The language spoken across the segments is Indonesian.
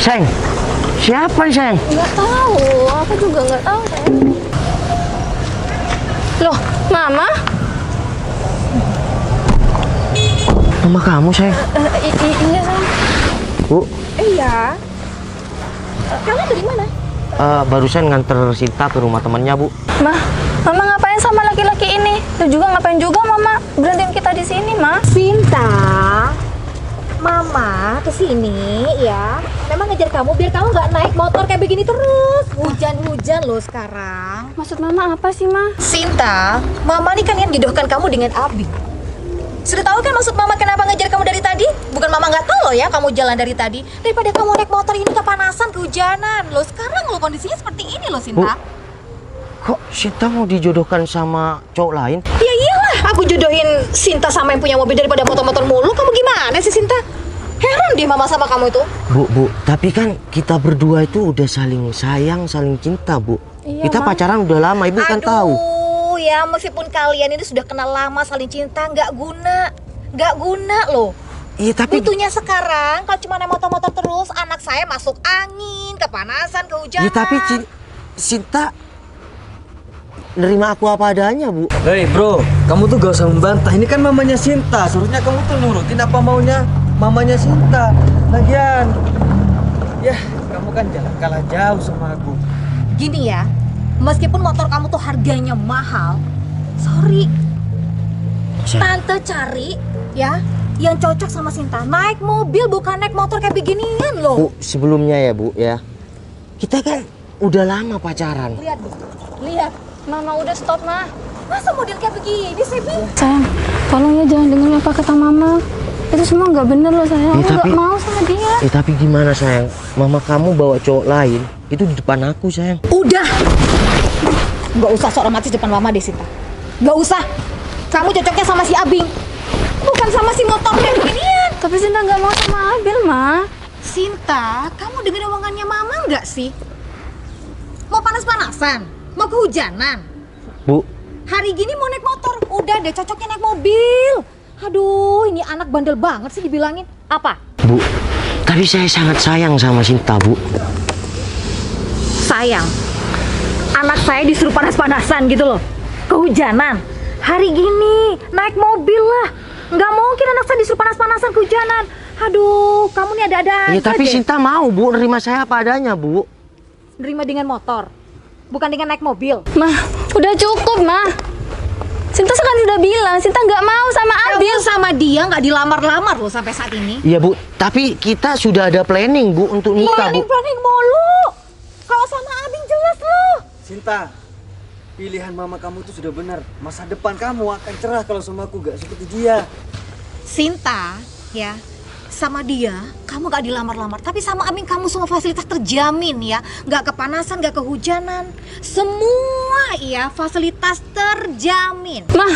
Sayang, siapa nih sayang? Nggak tahu, aku juga nggak tahu sayang. Loh, Mama? Mama kamu sayang? Iya sayang. Bu, Iya. Kamu dari mana? barusan nganter Sinta ke rumah temannya Bu. Mama ngapain sama laki-laki ini? Dan juga ngapain juga Mama berhentiin kita di sini, Ma? Sinta, Mama kesini ya. Memang ngejar kamu biar kamu nggak naik motor kayak begini terus. Hujan-hujan loh sekarang. Maksud Mama apa sih, Ma? Sinta, Mama nih kan yang jodohkan kamu dengan Abi. Sudah tahu kan maksud Mama kenapa ngejar kamu dari tadi? Bukan Mama nggak tahu loh ya kamu jalan dari tadi. Daripada kamu naik motor ini kepanasan, kehujanan. Loh sekarang lo kondisinya seperti ini loh Sinta. Kok Sinta mau dijodohkan sama cowok lain? Ya iyalah, aku jodohin Sinta sama yang punya mobil daripada motor-motor mulu. Kamu gimana sih Sinta? Heran deh Mama sama kamu itu. Bu, tapi kan kita berdua itu udah saling sayang, saling cinta, Bu. Iya, Kita Ma. pacaran udah lama, Ibu kan tahu. Ya meskipun kalian ini sudah kenal lama saling cinta, nggak guna loh. Iya, tapi Butuhnya sekarang kalau cuma naik motor-motor terus, anak saya masuk angin, kepanasan, kehujanan. ya tapi Sinta nerima aku apa adanya, Bu. Hei bro, kamu tuh gak usah membantah. Ini kan mamanya Sinta. Seharusnya kamu tuh nurutin apa maunya mamanya Sinta. Lagian, ya kamu kan jangan kalah jauh sama aku. Gini ya, meskipun motor kamu tuh harganya mahal, sorry, tante cari ya yang cocok sama Sinta. Naik mobil bukan naik motor kayak beginian loh. Bu, sebelumnya ya, Bu, ya. Kita kan udah lama pacaran. Lihat Bu, lihat. Mama udah stop, Ma. Masa model kayak begini sih, Bi? Sayang, tolong ya jangan dengerin apa kata Mama. Itu semua nggak bener loh sayang. Aku nggak mau sama dia. Tapi gimana sayang? Mama kamu bawa cowok lain itu di depan aku sayang. Udah, nggak usah sok romantis depan Mama deh, Sinta. Nggak usah. Kamu cocoknya sama si Abing, bukan sama si motor kayak beginian. Tapi Sinta nggak mau sama Abil, Ma. Sinta, kamu dengerin omongannya Mama nggak sih? Mau panas-panasan? Mau kehujanan? Bu, Hari gini mau naik motor, udah deh cocoknya naik mobil. Aduh, ini anak bandel banget sih dibilangin. Apa? Bu, tapi saya sangat sayang sama Sinta, Bu. Sayang, anak saya disuruh panas-panasan gitu loh, kehujanan. Hari gini naik mobil lah, nggak mungkin anak saya disuruh panas-panasan kehujanan. Aduh, kamu nih ada-ada Ya, aja tapi deh. Sinta mau, Bu, nerima saya apa adanya, Bu. Nerima dengan motor, bukan dengan naik mobil. Ma, udah cukup, Ma. Sinta sekarang sudah bilang, Sinta nggak mau sama Abil. Kamu sama dia nggak dilamar-lamar loh sampai saat ini. Iya, Bu, tapi kita sudah ada planning, Bu, untuk nikah, Bu. Planning mulu. Kalau sama Abing jelas loh. Sinta, pilihan mama kamu tuh sudah benar. Masa depan kamu akan cerah kalau sama aku, gak seperti dia. Sinta, ya, sama dia kamu gak dilamar-lamar, tapi sama Amin kamu semua fasilitas terjamin ya, gak kepanasan, gak kehujanan, semua ya fasilitas terjamin. Ma,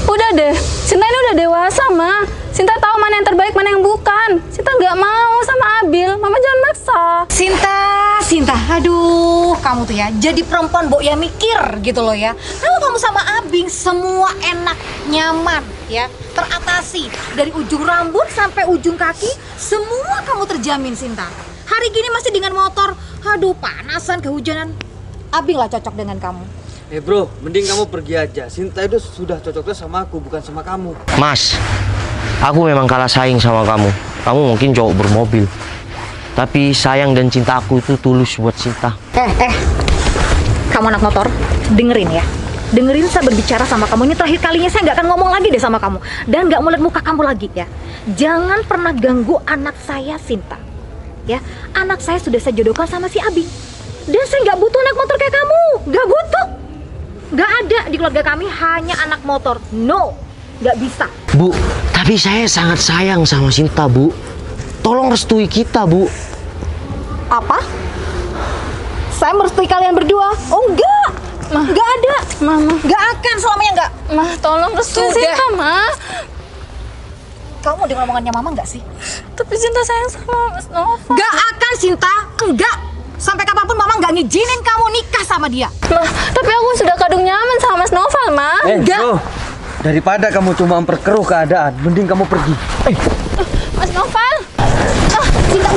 udah deh. Sinta ini udah dewasa, Ma. Sinta tahu mana yang terbaik, mana yang bukan. Sinta nggak mau sama Abil. Mama jangan maksa. Sinta, aduh, kamu tuh ya jadi perempuan Mbok ya mikir gitu loh ya. Kalau kamu sama Abing semua enak, nyaman ya, teratasi dari ujung rambut sampai ujung kaki, semua kamu terjamin Sinta. Hari gini masih dengan motor, aduh panasan, kehujanan. Abing lah cocok dengan kamu. Bro, mending kamu pergi aja. Sinta itu sudah cocoknya sama aku, bukan sama kamu. Mas, aku memang kalah saing sama kamu. Kamu mungkin cowok bermobil. Tapi sayang dan cinta aku itu tulus buat Sinta. Kamu anak motor, dengerin ya. Dengerin saya berbicara sama kamu. Ini terakhir kalinya saya nggak akan ngomong lagi deh sama kamu. Dan nggak mau lihat muka kamu lagi ya. Jangan pernah ganggu anak saya, Sinta. Ya, anak saya sudah saya jodohkan sama si Abi. Dan saya nggak butuh anak motor kayak kamu. Nggak butuh. Nggak ada di keluarga kami hanya anak motor. No, nggak bisa. Bu, tapi saya sangat sayang sama Sinta, Bu. Tolong restui kita, Bu. Apa? Saya merestui kalian berdua? Oh enggak. Ma. Nggak ada. Mama, Nggak akan selamanya nggak. Ma, tolong restuin Sudah. Sinta, Ma. Kamu dengar omongannya Mama nggak sih? Tapi Sinta sayang sama Mas Nova. Gak akan Sinta, enggak. Sampai kapanpun Mama nggak ngizinin kamu nikah sama dia. Ma, tapi aku sudah kadung nyaman sama Mas Noval, Ma. Enggak. Bro, daripada kamu cuma memperkeruh keadaan, mending kamu pergi. Mas Noval. Sinta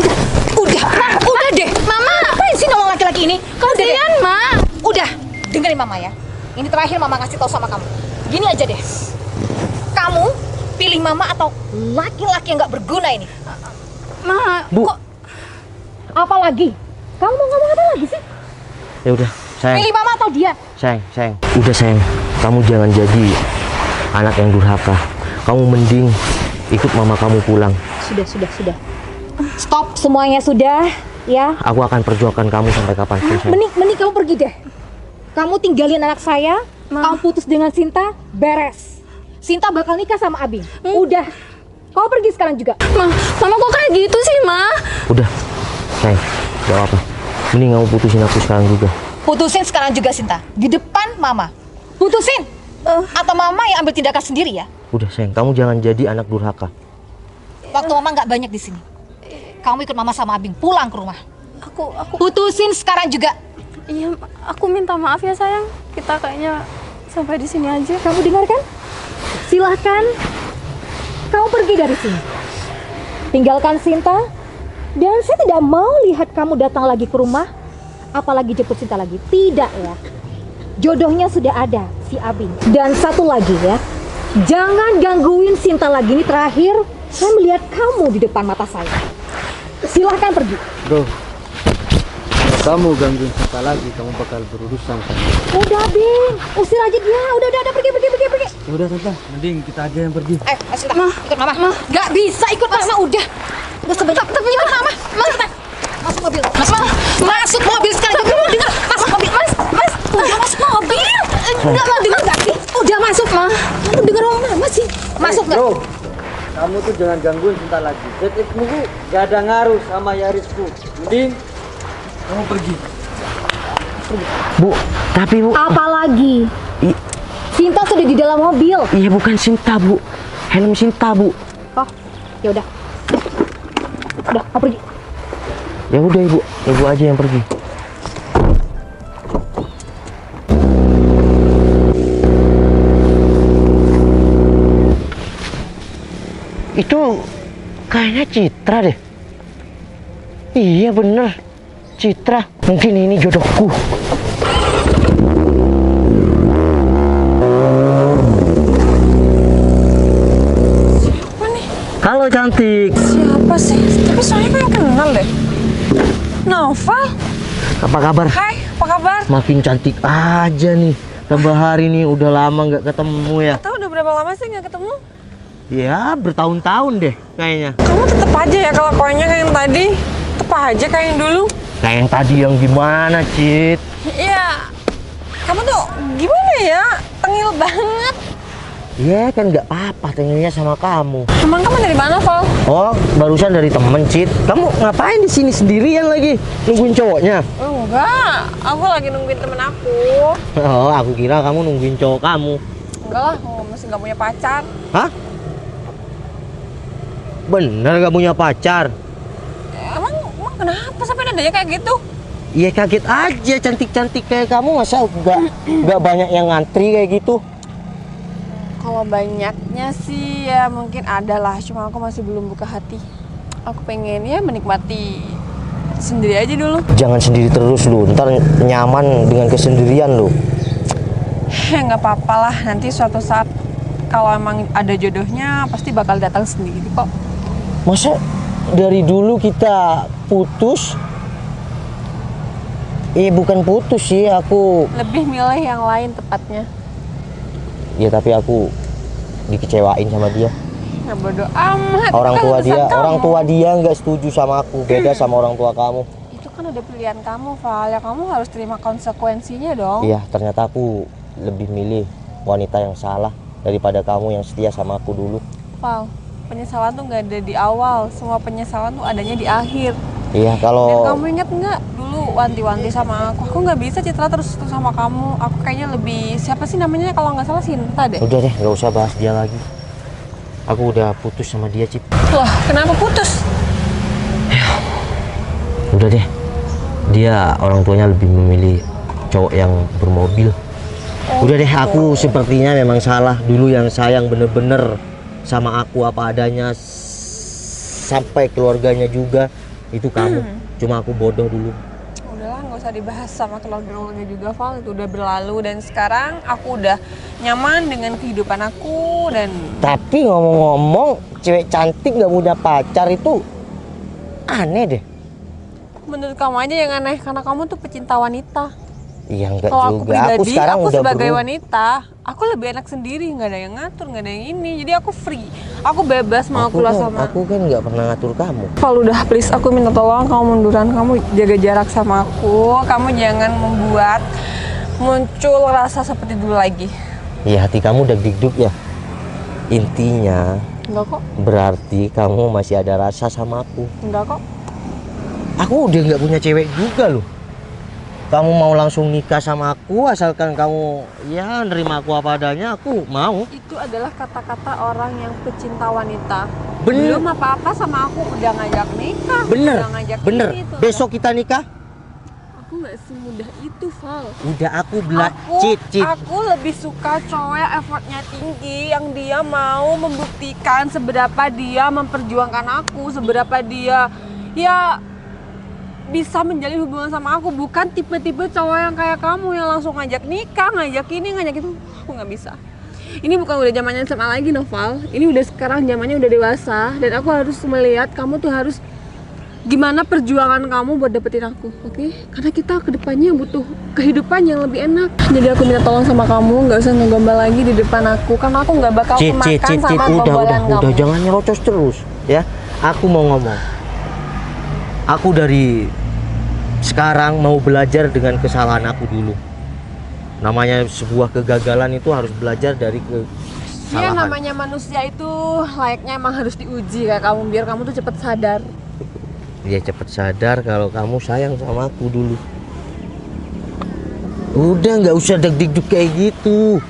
udah, Ma, udah Mama ya. Ini terakhir Mama ngasih tahu sama kamu. Gini aja deh. Kamu pilih Mama atau laki-laki yang nggak berguna ini? Ma, Bu. kok Apa lagi? Kamu mau ngomong apa lagi sih? Ya udah, sayang. Pilih Mama atau dia? Sayang. Udah sayang, kamu jangan jadi anak yang durhaka. Kamu mending ikut mama kamu pulang. Sudah. Stop semuanya sudah, ya. Aku akan perjuangkan kamu sampai kapanpun. Sayang. Mending kamu pergi deh. Kamu tinggalin anak saya, kamu putus dengan Sinta, beres. Sinta bakal nikah sama Abing. Udah. Kau pergi sekarang juga. Mama kok kayak gitu sih, Ma? Udah, sayang, gak apa-apa. Mending kamu putusin aku sekarang juga. Putusin sekarang juga Sinta. Di depan Mama. Putusin. Atau Mama yang ambil tindakan sendiri ya. Udah sayang, kamu jangan jadi anak durhaka. Waktu Mama nggak banyak di sini. Kamu ikut Mama sama Abing pulang ke rumah. Aku Putusin sekarang juga. iya, aku minta maaf ya, sayang. Kita kayaknya sampai di sini aja. Kamu dengar kan? Silahkan. Kamu pergi dari sini. Tinggalkan Sinta. Dan saya tidak mau lihat kamu datang lagi ke rumah. Apalagi jemput Sinta lagi. Tidak ya. Jodohnya sudah ada, si Abing. Dan satu lagi ya. Jangan gangguin Sinta lagi. Ini terakhir. Saya melihat kamu di depan mata saya. Silahkan pergi. Bro, kalau kamu gangguin Sinta lagi, kamu bakal berurusan kan? Udah Bing, usir aja dia. Udah pergi. Ya udah Tante, mending kita aja yang pergi. Ayo, Sinta, ikut Mama. Gak bisa ikut Mama, udah. Udah sebentar. Tapi ikut Mama. Masuk mobil. Masuk mobil sekarang. Dengar, masuk mobil. Mas. Udah masuk mobil. Enggak mau dengar gak sih? Udah masuk, Ma. Kamu dengar Mama sih. Masuk gak? Bro, kamu tuh jangan gangguin Sinta lagi. Detikmu gak ada ngaruh sama Yarisku. Mending kamu pergi. Bu, tapi Bu. Apalagi? Sinta sudah di dalam mobil. Iya bukan Sinta Bu, helm Sinta Bu. Oh, ya udah. Udah, kau pergi. Ya udah ibu aja yang pergi. Itu kayaknya Citra deh. Iya bener, Citra. Mungkin ini jodohku. Halo cantik. Siapa sih? Tapi soalnya kayak kenal deh. Novel? Apa kabar? Hai, apa kabar? Makin cantik aja nih. Tambah hari nih, udah lama nggak ketemu ya. Tahu udah berapa lama sih nggak ketemu? Ya bertahun-tahun deh kayaknya. Kamu tetep aja ya kalau koinnya kayak yang tadi. Tetep aja kayak yang dulu. Kayak yang tadi yang gimana, Cit? Iya. Kamu tuh gimana ya? Tengil banget. Ya kan nggak apa-apa tengilnya sama kamu. Emang kamu dari mana, Val? Oh, barusan dari temen, Cit. Kamu ngapain di sini sendirian lagi? Nungguin cowoknya? Enggak, aku lagi nungguin temen aku. Oh, aku kira kamu nungguin cowok kamu. Enggak lah, aku masih nggak punya pacar. Hah? Bener gak punya pacar? Emang kenapa sampai nadanya kayak gitu? Iya kaget aja, cantik-cantik kayak kamu masa nggak banyak yang ngantri kayak gitu? Kalau banyaknya sih ya mungkin ada lah, cuma aku masih belum buka hati. Aku pengen ya menikmati sendiri aja dulu. Jangan sendiri terus lu, ntar nyaman dengan kesendirian lu. Nggak apa-apa lah, nanti suatu saat kalau emang ada jodohnya pasti bakal datang sendiri kok. Masa dari dulu kita putus? Bukan putus sih, aku Lebih milih yang lain tepatnya. ya tapi aku dikecewain sama dia. Nggak bodo amat. Orang kan tua urusan dia, kamu. orang tua dia nggak setuju sama aku, beda sama orang tua kamu. Itu kan udah pilihan kamu, Val. Ya kamu harus terima konsekuensinya dong. Iya, ternyata aku lebih milih wanita yang salah daripada kamu yang setia sama aku dulu. Val, penyesalan tuh nggak ada di awal. Semua penyesalan tuh adanya di akhir. Iya, Dan kalau kamu ingat nggak dulu wanti-wanti sama aku? Aku nggak bisa Citra terus sama kamu. Aku kayaknya lebih siapa sih namanya kalau nggak salah Sinta deh. udah deh, nggak usah bahas dia lagi. Aku udah putus sama dia, Cip. Wah, kenapa putus? Udah deh, dia orang tuanya lebih memilih cowok yang bermobil. Udah deh, aku sepertinya memang salah dulu yang sayang bener-bener sama aku apa adanya sampai keluarganya juga itu kamu. Cuma aku bodoh dulu. Udahlah, nggak usah dibahas sama keluarga juga, Val. Itu udah berlalu dan sekarang aku udah nyaman dengan kehidupan aku dan Tapi ngomong-ngomong, cewek cantik nggak punya pacar itu aneh deh. menurut kamu aja yang aneh karena kamu tuh pecinta wanita. Iya enggak Kalau aku juga. pribadi, Aku sekarang aku udah sebagai berubah. wanita, aku lebih enak sendiri, nggak ada yang ngatur, nggak ada yang ini. Jadi aku free, aku bebas mau keluar sama. Aku kan nggak pernah ngatur kamu. Kalau udah please, aku minta tolong kamu munduran, kamu jaga jarak sama aku, kamu jangan membuat muncul rasa seperti dulu lagi. Iya, hati kamu deg-deg ya. Intinya Enggak kok, berarti kamu masih ada rasa sama aku. enggak kok. Aku udah nggak punya cewek juga loh. Kamu mau langsung nikah sama aku asalkan kamu ya nerima aku apa adanya, aku mau. Itu adalah kata-kata orang yang pecinta wanita. Bener. Belum apa-apa sama aku udah ngajak nikah. Bener, udah ngajak bener. ini, itu. Besok kita nikah. Aku nggak semudah itu, Val. Udah aku Aku aku lebih suka cowok yang effortnya tinggi, yang dia mau membuktikan seberapa dia memperjuangkan aku, seberapa dia ya bisa menjalin hubungan sama aku, bukan tipe-tipe cowok yang kayak kamu yang langsung ngajak nikah, ngajak ini, ngajak itu. Aku nggak bisa. Ini bukan udah zamannya SMA lagi, Noval. Ini udah sekarang zamannya udah dewasa dan aku harus melihat kamu tuh harus gimana perjuangan kamu buat dapetin aku, oke? Karena kita kedepannya butuh kehidupan yang lebih enak. Jadi aku minta tolong sama kamu, nggak usah ngegombal lagi di depan aku, karena aku nggak bakal kemakan sama gombalan kamu. udah jangan nyerocos terus ya. Aku mau ngomong. Aku dari sekarang mau belajar dengan kesalahan aku dulu. Namanya sebuah kegagalan itu harus belajar dari Iya, kesalahan. namanya manusia itu layaknya emang harus diuji kayak kamu, biar kamu tuh cepet sadar. Dia cepet sadar kalau kamu sayang sama aku dulu. Udah nggak usah deg-deg kayak gitu.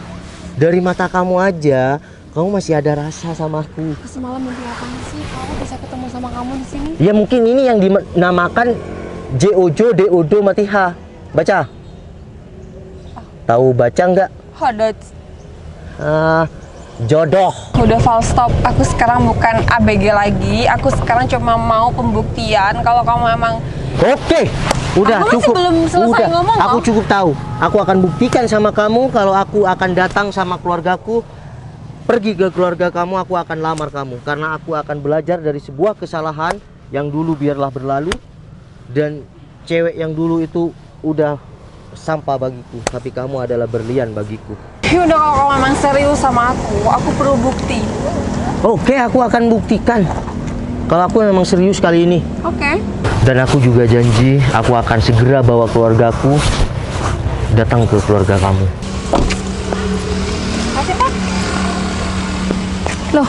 Dari mata kamu aja, kamu masih ada rasa sama aku. Semalam mimpi apa sih? Kamu bisa ketemu sama kamu di sini? Ya mungkin ini yang dinamakan Jojo Deodo Matiha. Baca. Tahu baca nggak? Hodot. Jodoh. Udah Val, stop. Aku sekarang bukan ABG lagi. Aku sekarang cuma mau pembuktian kalau kamu emang Oke, udah Aku masih cukup. belum selesai ngomong, Aku loh. cukup tahu. Aku akan buktikan sama kamu kalau aku akan datang sama keluargaku. Pergi ke keluarga kamu, aku akan lamar kamu karena aku akan belajar dari sebuah kesalahan yang dulu biarlah berlalu, dan cewek yang dulu itu udah sampah bagiku, tapi kamu adalah berlian bagiku. ya udah, kalau kamu emang serius sama aku perlu bukti. Oke, aku akan buktikan kalau aku memang serius kali ini. Oke. Dan aku juga janji aku akan segera bawa keluargaku datang ke keluarga kamu. Kasih Pak. Loh,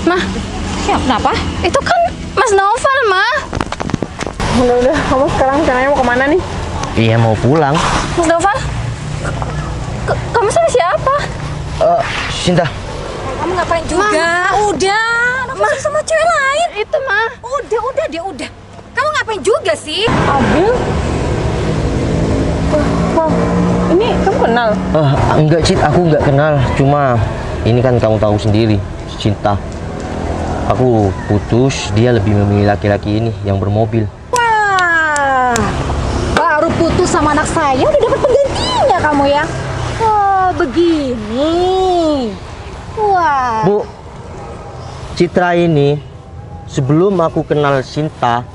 Mah, Siap, kenapa? itu kan Mas Noval, Mah. Udah, kamu sekarang rencananya mau kemana nih? Iya, mau pulang. Mas Noval, kamu sama siapa? Sinta, Kamu ngapain juga? Udah, masih sama cewek lain. Itu, Mah. Udah dia udah. Kamu ngapain juga sih? Abil? Wah, ini kamu kenal? enggak Cit, aku enggak kenal. Cuma ini kan kamu tahu sendiri, Cinta. Aku putus, dia lebih memilih laki-laki ini yang bermobil. Wah, baru putus sama anak saya udah dapat penggantinya kamu ya? Oh, begini. Wah. Bu, Citra ini sebelum aku kenal Cinta,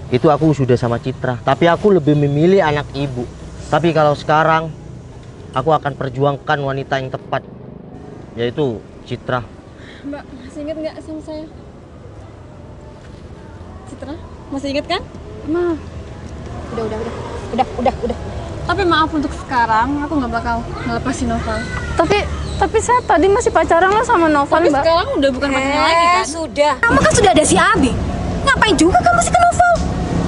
itu aku sudah sama Citra. Tapi aku lebih memilih anak ibu. Tapi kalau sekarang, aku akan perjuangkan wanita yang tepat, yaitu Citra. Mbak, masih inget nggak sama saya? Citra, masih inget kan? Mah, Udah. Tapi maaf untuk sekarang, aku nggak bakal ngelepasin Noval. tapi saya tadi masih pacaran loh sama Noval, Tapi Mbak. sekarang udah bukan pacarnya lagi kan? Sudah. Kamu kan sudah ada si Abi. Ngapain juga kamu sih ke Novel?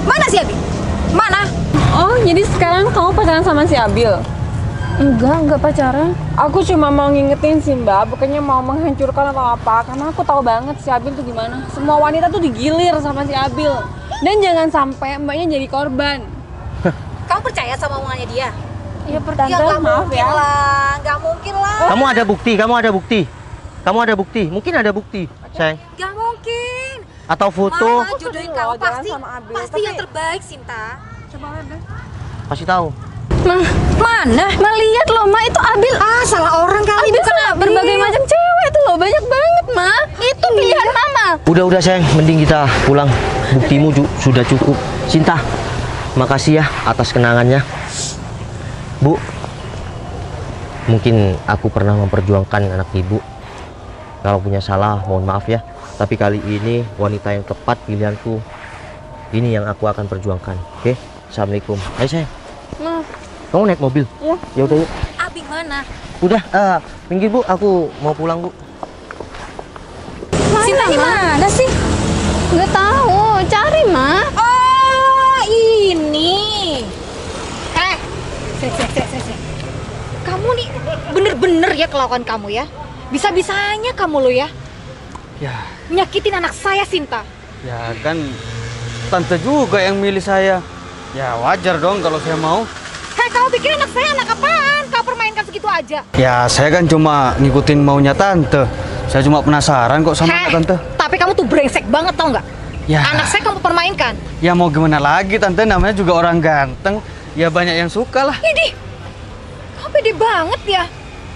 Mana si Abi? Mana? Oh, jadi sekarang kamu pacaran sama si Abil? Enggak pacaran. Aku cuma mau ngingetin sih Mbak, bukannya mau menghancurkan atau apa. Karena aku tahu banget si Abil tuh gimana. Semua wanita tuh digilir sama si Abil. Dan jangan sampai mbaknya jadi korban. Kamu percaya sama omongannya dia? Iya, Tante, nggak maaf mungkin ya. lah, nggak mungkin lah. Kamu ada bukti, mungkin ada bukti, sayang. Nggak mungkin. Atau foto. Mama jodohin Loh, kamu jangan pasti sama Abil. pasti Tapi- yang terbaik, Sinta. Coba lihat deh. Kasih tahu. Ma, Mana? Ma lihat loh, Ma, itu Abil. Ah, salah orang kali. Abil sama berbagai macam cewek tuh loh, banyak banget, Ma. Itu pilihan Mama. Udah sayang, mending kita pulang. Buktimu sudah cukup. Sinta, makasih ya atas kenangannya. Bu, mungkin aku pernah memperjuangkan anak ibu. Kalau punya salah, mohon maaf ya. Tapi kali ini wanita yang tepat pilihanku. Ini yang aku akan perjuangkan. Oke? Assalamualaikum. Ayo sayang. Ma, Kamu naik mobil? Iya. Ya udah yuk. Abi mana? Udah, minggir Bu, aku mau pulang Bu. Sinta di mana sih? nggak tahu. Cari, Ma. Oh, ini. Sek. Kamu nih bener-bener ya kelakuan kamu ya. Bisa-bisanya kamu lo ya Ya, nyakitin anak saya, Sinta. ya kan tante juga yang milih saya. Ya wajar dong kalau saya mau. Hei, kamu pikir anak saya anak apaan? Kau permainkan segitu aja. Ya saya kan cuma ngikutin maunya tante. Saya cuma penasaran kok sama Hei, tante. tapi kamu tuh brengsek banget, tau nggak? Ya. Anak saya kamu permainkan. Ya mau gimana lagi tante, namanya juga orang ganteng. Ya banyak yang suka lah. Idih, kamu pede banget ya.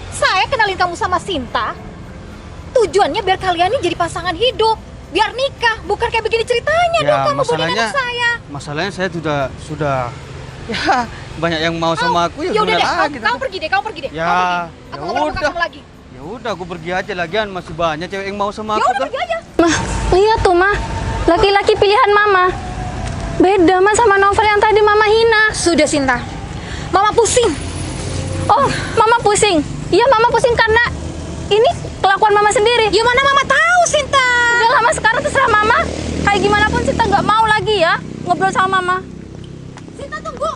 Saya kenalin kamu sama Sinta. Tujuannya biar kalian ini jadi pasangan hidup. Biar nikah, bukan kayak begini ceritanya dong kamu bodohin anak saya. Masalahnya saya sudah ya banyak yang mau sama aku, ya Ya udah gimana deh, lagi, kamu Tante. pergi deh, kamu pergi deh. Ya, Kamu pergi. ya Aku nggak pernah buka udah. kamu lagi. Ya udah aku pergi aja, lagian masih banyak cewek yang mau sama Ya aku udah kan. pergi aja. Ma, lihat tuh, Ma. Laki-laki pilihan Mama. Beda, Ma, sama Novel yang tadi Mama hina. Sudah, Sinta. Mama pusing. Oh, Mama pusing. Iya, Mama pusing karena ini kelakuan Mama sendiri. Ya mana Mama tahu, Sinta. Udah lama sekarang terserah Mama. Kayak gimana pun Sinta nggak mau lagi ya ngobrol sama Mama. Sinta tunggu.